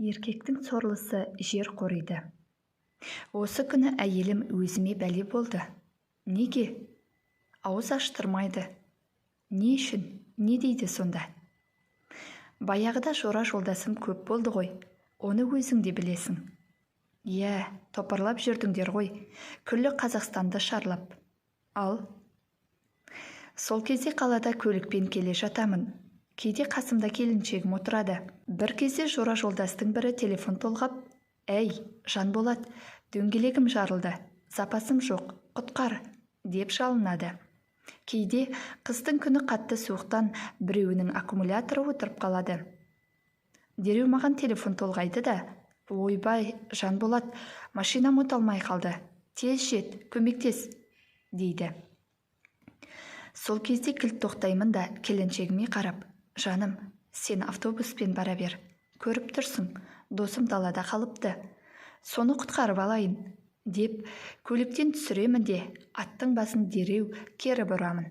Еркектің сорлысы жер қориды. Осы күні әйелім өзіме бәле болды. Неге? Ауыз аштырмайды. Не үшін? Не дейді сонда? Баяғыда жора жолдасым көп болды ғой. Оны өзің де білесің. Иә, топырлап жүрдіңдер ғой. Күллі Қазақстанды шарлап. Ал? Сол кезде қалада көлікпен келе жатамын. Кейде қасымда келіншегім отырады. Бір кезде жора жолдастың бірі телефон толғап, «Әй, Жанболат, дөңгелегім жарылды, запасым жоқ, құтқар», деп жалынады. Кейде қыстың күні қатты суықтан біреуінің аккумуляторы отырып қалады. Дереу маған телефон толғайды да, «Ойбай, Жанболат, машинам оталмай қалды, тез жет, көмектес», дейді. Сол кезде кілт тоқтаймын да келіншегіме қарап, «Жаным, сен автобуспен бара бер. Көріп тұрсың, досым далада қалыпты. Соны құтқарып алайын», деп көліктен түсіремін де аттың басын дереу кері бұрамын.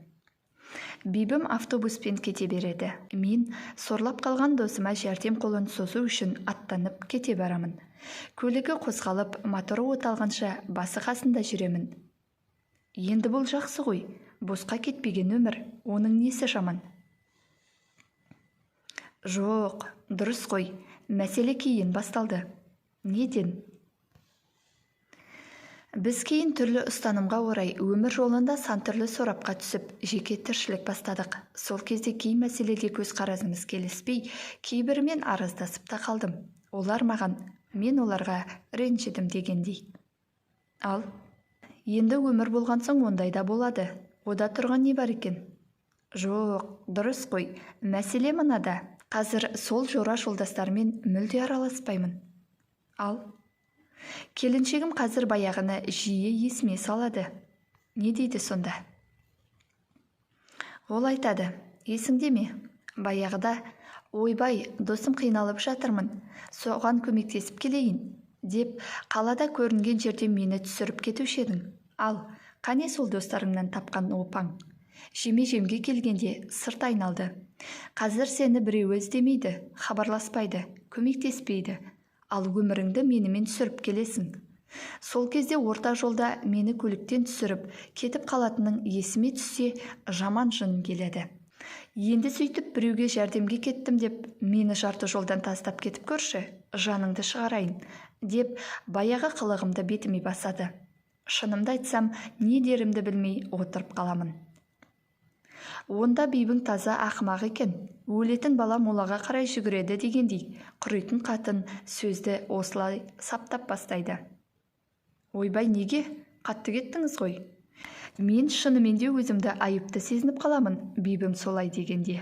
Бибім автобуспен кете береді. Мен сорлап қалған досыма жәрдем қолын созу үшін аттанып кете барамын. Көлігі қозғалып, моторы оталғанша басы қасында жүремін. Енді бұл жақсы ғой, босқа кетпеген өмір, оның несі жаман? Жоқ, дұрыс қой, мәселе кейін басталды. Неден? Біз кейін түрлі ұстанымға орай өмір жолында сан түрлі сорапқа түсіп, жеке тіршілік бастадық. Сол кезде кей мәселеде көзқарасымыз келіспей, кейбірімен араздасып та қалдым. Олар маған, мен оларға ренжідім дегендей. Ал, енді өмір болған соң ондай да болады. Ода тұрған не бар екен? Жоқ, дұрыс қой, мәселе мынада. Қазір сол жора жолдастармен мүлде араласпаймын. Ал, келіншегім қазір баяғыны жиі есіме салады. Не дейді сонда? Ол айтады, есіңде ме? Баяғыда, «Ойбай, досым қиналып жатырмын, соған көмектесіп келейін», деп қалада көрінген жерде мені түсіріп кетуші едің. Ал, қане сол достарыңнан тапқан опаң? Жеме-жемге келгенде сырт айналды. Қазір сені біреу іздемейді, хабарласпайды, көмектеспейді. Ал өміріңді менімен түсіріп келесің. Сол кезде орта жолда мені көліктен түсіріп, кетіп қалатының есіме түссе, жаман жыным келеді. Енді сөйтіп біреуге жәрдемге кеттім деп, мені жарты жолдан тастап кетіп көрші, жаныңды шығарайын, деп баяғы қылығымды бетіме басады. Шынымды айтсам, не дерімді білмей отырып қаламын. Онда бибің таза ақымақ екен. Өлетін бала молаға қарай жүгіреді дегендей, құритын қатын сөзді осылай саптап бастайды. Ойбай, неге? Қатты кеттіңіз ғой. Мен шынымен де өзімді айыпты сезініп қаламын, бибім солай дегенде.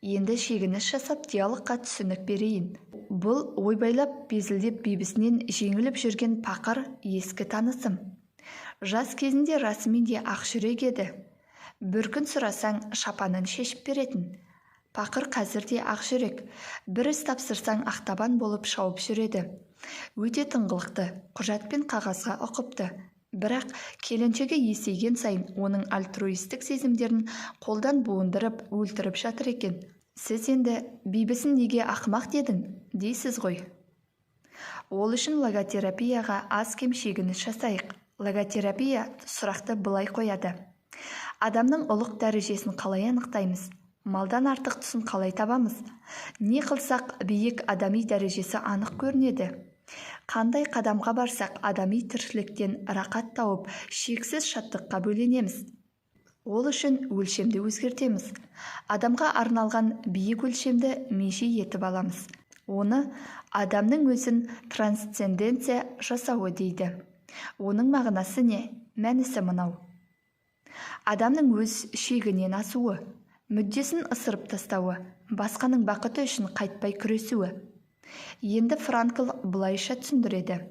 Енді шегініс жасап диалогқа түсінік берейін. Бұл ойбайлап безілдеп бибісінен жеңіліп жүрген пақыр ескі танысым. Жас кезінде расымен де ақжүрек еді. Бір күн сұрасаң шапанын шешіп беретін. Пақыр қазірде ақжүрек, бір іс тапсырсаң ақтабан болып шауып жүреді. Өте тыңғылықты, құжат пен қағазға ұқыпты. Бірақ келіншегі есейген сайын оның альтруистік сезімдерін қолдан буындырып, өлтіріп жатыр екен. Сіз енді бибісін неге ақымақ дедің, дейсіз ғой. Ол үшін логотерапияға аз-кем шегініс жасайық. Логотерапия сұрақты былай қояды. Адамның ұлық дәрежесін қалай анықтаймыз? Малдан артық тұсын қалай табамыз? Не қылсақ биік адами дәрежесі анық көрінеді? Қандай қадамға барсақ адами тіршіліктен рақат тауып, шексіз шаттыққа бөленеміз? Ол үшін өлшемді өзгертеміз. Адамға арналған биік өлшемді меже етіп аламыз. Оны адамның өзін трансценденция жасауы дейді. Оның мағынасы не? Мәнісі мынау. Адамның өз шегінен асуы, мүддесін ысырып тастауы, басқаның бақыты үшін қайтпай күресуі. Енді Франкл былайша түсіндіреді.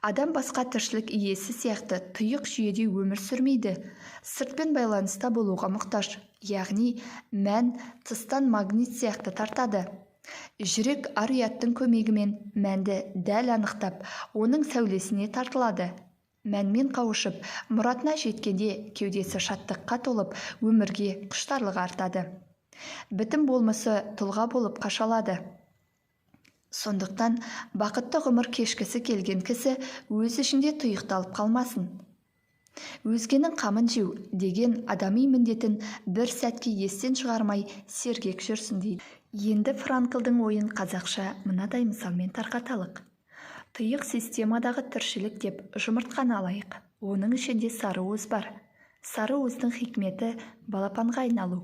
Адам басқа тіршілік иесі сияқты тұйық жүйеде өмір сүрмейді, сыртпен байланыста болуға мұқтаж, яғни мән тыстан магнит сияқты тартады. Жүрек ар-ұяттың көмегімен мәнді дәл анықтап, оның сәулесіне тартылады. Мәнмен қауышып, мұратына жеткенде кеудесі шаттыққа толып, өмірге құштарлығы артады. Бітім болмысы тұлға болып қашалады. Сондықтан бақытты ғұмыр кешкісі келген кісі өз ішінде тұйықталып қалмасын. Өзгенің қамын жеу деген адами міндетін бір сәтке естен шығармай сергек жүрсін дейді. Енді Франклдың ойын қазақша мынадай мысалмен тарқаталық. Тұйық системадағы тіршілік деп жұмыртқаны алайық. Оның ішінде сары уыз бар. Сары уыздың хикметі балапанға айналу.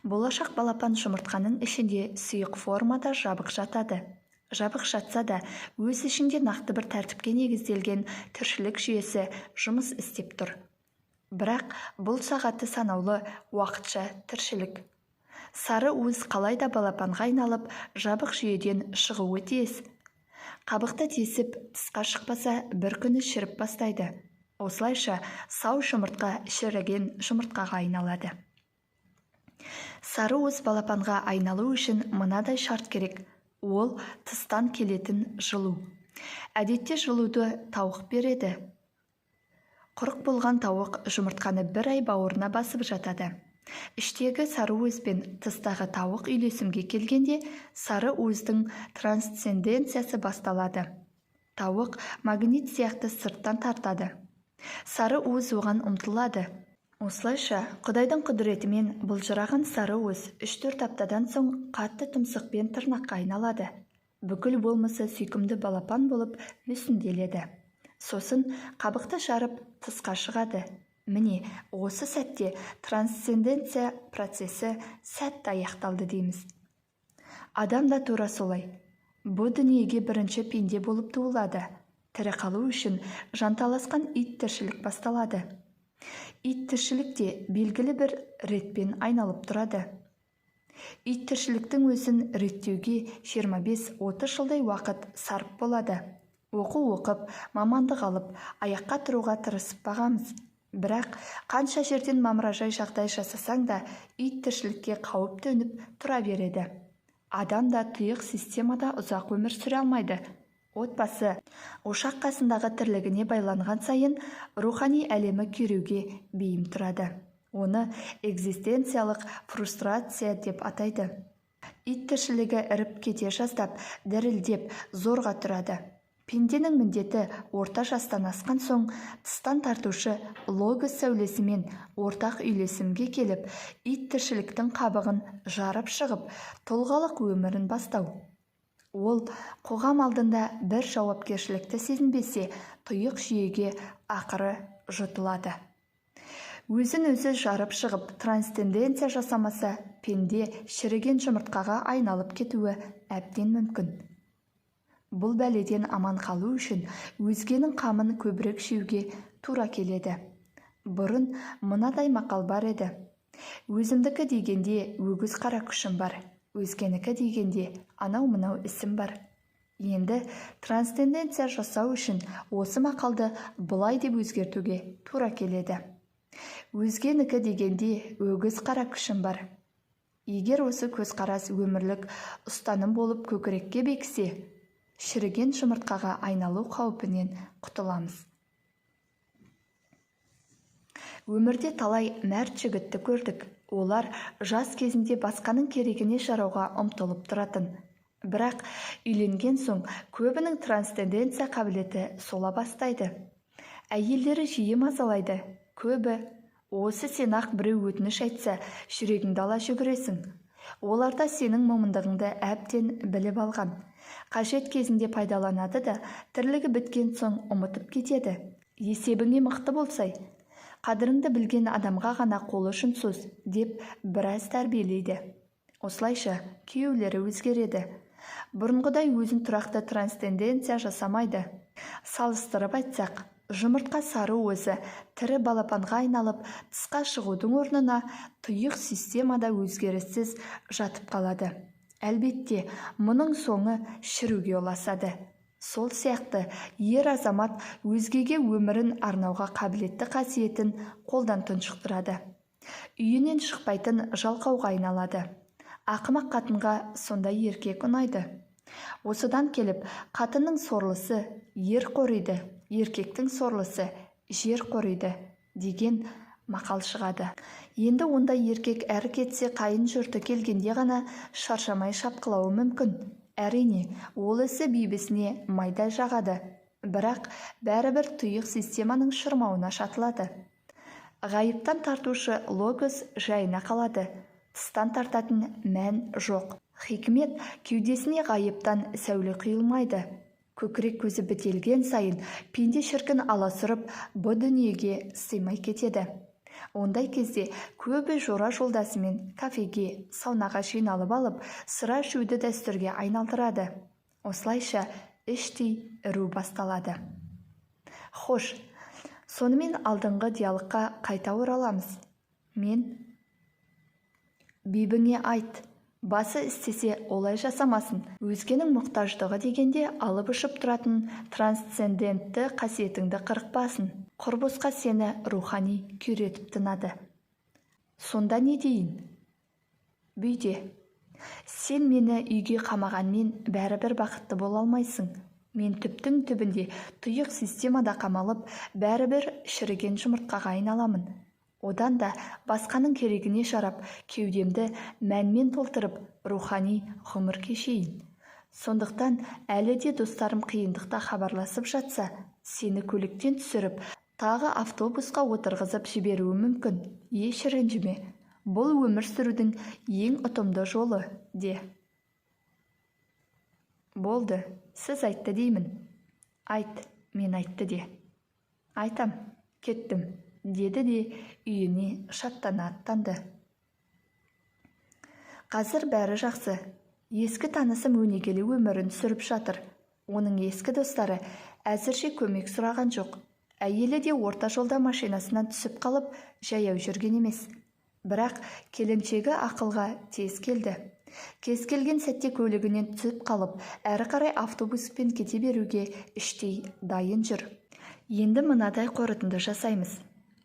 Болашақ балапан жұмыртқаның ішінде сұйық формада жабық жатады. Жабық жатса да, өз ішінде нақты бір тәртіпке негізделген тіршілік жүйесі жұмыс істеп тұр. Бірақ бұл сағаты санаулы уақытша тіршілік. Сары уыз қалайда балапанға айналып, жабық жүйеден шығуы тиіс. Қабықты тесіп, тысқа шықпаса, бір күні шіріп бастайды. Осылайша сау жұмыртқа шіріген жұмыртқаға айналады. Сары уыз балапанға айналу үшін мынадай шарт керек. Ол тыстан келетін жылу. Әдетте жылуды тауық береді. Құрық болған тауық жұмыртқаны бір ай бауырына басып жатады. Іштегі сары уыз бен тыстағы тауық үйлесімге келгенде сары уыздың трансценденциясы басталады. Тауық магнит сияқты сырттан тартады. Сары уыз оған ұмтылады. Осылайша, Құдайдың құдіретімен бұлжыраған сары уыз 3-4 аптадан соң қатты тұмсықпен тырнаққа айналады. Бүкіл болмысы сүйкімді балапан болып мүсінделеді. Сосын қабықты жарып тысқа шығады. Міне, осы сәтте трансценденция процесі сәтті аяқталды дейміз. Адам да тура солай. Бұл дүниеге бірінші пенде болып туылады. Тірі қалу үшін жанталасқан ит тіршілік басталады. Ит тіршілікте белгілі бір ретпен айналып тұрады. Ит тіршіліктің өзін реттеуге 25-30 жылдай уақыт сарп болады. Оқу оқып, мамандық алып, аяққа тұруға тырысып бағамыз. Бірақ қанша жерден мамыражай жағдай жасасаң да, ит тіршілікке қауіп төніп тұра береді. Адам да тұйық системада ұзақ өмір сүре алмайды. Отбасы, ошақ қасындағы тірлігіне байланған сайын рухани әлемі күйреуге бейім тұрады. Оны экзистенциялық фрустрация деп атайды. Ит тіршілігі іріп кете жаздап, дірілдеп, зорға тұрады. Пенденің міндеті орта жастан асқан соң, тыстан тартушы логос сәулесімен ортақ үйлесімге келіп, ит тіршіліктің қабығын жарып шығып, тұлғалық өмірін бастау. Ол қоғам алдында бір жауапкершілікті сезінбесе, тұйық жүйеге ақыры жұтылады. Өзін өзі жарып шығып, трансценденция жасамаса, пенде шіріген жұмыртқаға айналып кетуі әбден мүмкін. Бұл бәледен аман қалу үшін өзгенің қамын көбірек жеуге тура келеді. Бұрын мынадай мақал бар еді. Өзімдікі дегенде өгіз қара күшім бар. Өзгенікі дегенде анау-мынау ісім бар. Енді трансценденция жасау үшін осы мақалды бұлай деп өзгертуге тура келеді. Өзгенікі дегенде өгіз қара күшім бар. Егер осы көзқарас өмірлік ұстаным болып көкірекке бекісе, шіріген жұмыртқаға айналу қаупінен құтыламыз. Өмірде талай мәрт жігітті көрдік. Олар жас кезінде басқаның керегіне жарауға ұмтылып тұратын. Бірақ үйленген соң көбінің трансценденция қабілеті сола бастайды. Әйелдері жиі мазалайды. Көбі, осы сен ақ біреу өтініш айтса, жүрегіңді ала жүгіресің. Оларда сенің момындығыңды әбден біліп алған. Қажет кезінде пайдаланады да, тірлігі біткен соң ұмытып кетеді. Есебіңе мықты болсай, қадіріңді білген адамға ғана қолы ұшын соза деп біраз тәрбиелейді. Осылайша күйеулері өзгереді. Бұрынғыдай өзін тұрақты трансценденция жасамайды. Салыстырып айтсақ, жұмыртқа сары уызы тірі балапанға айналып, тысқа шығудың орнына тұйық системада өзгеріссіз жатып қалады. Әлбетте, мұның соңы шіруге ұласады. Сол сияқты ер азамат өзгеге өмірін арнауға қабілетті қасиетін қолдан тұншықтырады. Үйінен шықпайтын жалқауға айналады. Ақымақ қатынға сондай еркек ұнайды. Осыдан келіп, қатынның сорлысы ер қориды, еркектің сорлысы жер қориды деген мақал шығады. Енді ондай еркек әрі кетсе қайын жұрты келгенде ғана шаршамай шапқылауы мүмкін. Әрине, ол ісі бейбісіне майда жағады, бірақ бәрібір тұйық системаның шырмауына шатылады. Ғайыптан тартушы логос жайына қалады, тыстан тартатын мән жоқ. Хикмет кеудесіне ғайыптан сәуле құйылмайды. Көкірек көзі бітелген сайын пенде шіркін аласұрып, бұ дүниеге сыймай кетеді. Ондай кезде көбі жора жолдасымен кафеге, саунаға жиналып алып, сыра ішуді дәстүрге айналдырады. Осылайша іштей іру басталады. Хош, сонымен алдыңғы диалогқа қайта ораламыз. Мен: бибіңе айт, басы істесе олай жасамасын. Өзгенің мұқтаждығы дегенде алып ұшып тұратын трансцендентті қасиетіңді қырықпасын. Құрбысқа сені рухани күйретіп тынады. Сонда не дейін? Бүйде: сен мені үйге қамағанмен бәрібір бақытты бола алмайсың. Мен түптің түбінде тұйық системада қамалып, бәрібір шіріген жұмыртқаға айналамын. Одан да басқаның керегіне жарап, кеудемді мәнмен толтырып, рухани ғұмыр кешейін. Сондықтан әлі де достарым қиындықта хабарласып жатса, сені көліктен түсіріп, тағы автобусқа отырғызып жіберуі мүмкін. Еш ренжіме. Бұл өмір сүрудің ең ұтымды жолы, де. Болды, сіз айтты деймін. Айт, мен айтты де. Айтам, кеттім, деді де үйіне шаттана аттанды. Қазір бәрі жақсы. Ескі танысым өнегелі өмірін сүріп жатыр. Оның ескі достары әзірше көмек сұраған жоқ. Әйелі де орта жолда машинасынан түсіп қалып, жаяу жүрген емес. Бірақ келіншегі ақылға тез келді. Кез келген сәтте көлігінен түсіп қалып, әрі қарай автобуспен кете беруге іштей дайын жүр. Енді мынадай қорытынды жасаймыз.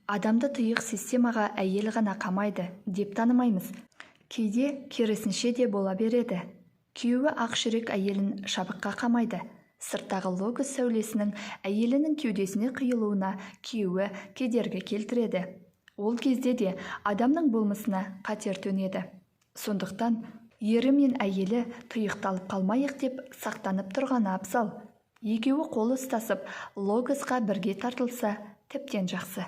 Адамды тұйық системаға әйел ғана қамайды деп танымаймыз. Кейде керісінше де бола береді. Күйеуі ақ жүрек әйелін шабыққа қамайды. Сырттағы логос сәулесінің әйелінің кеудесіне құйылуына күйеуі кедергі келтіреді. Ол кезде де адамның болмысына қатер төнеді. Сондықтан ері мен әйелі тұйықталып қалмайық деп сақтанып тұрғаны абзал. Екеуі қол ұстасып, логосқа бірге тартылса тіптен жақсы.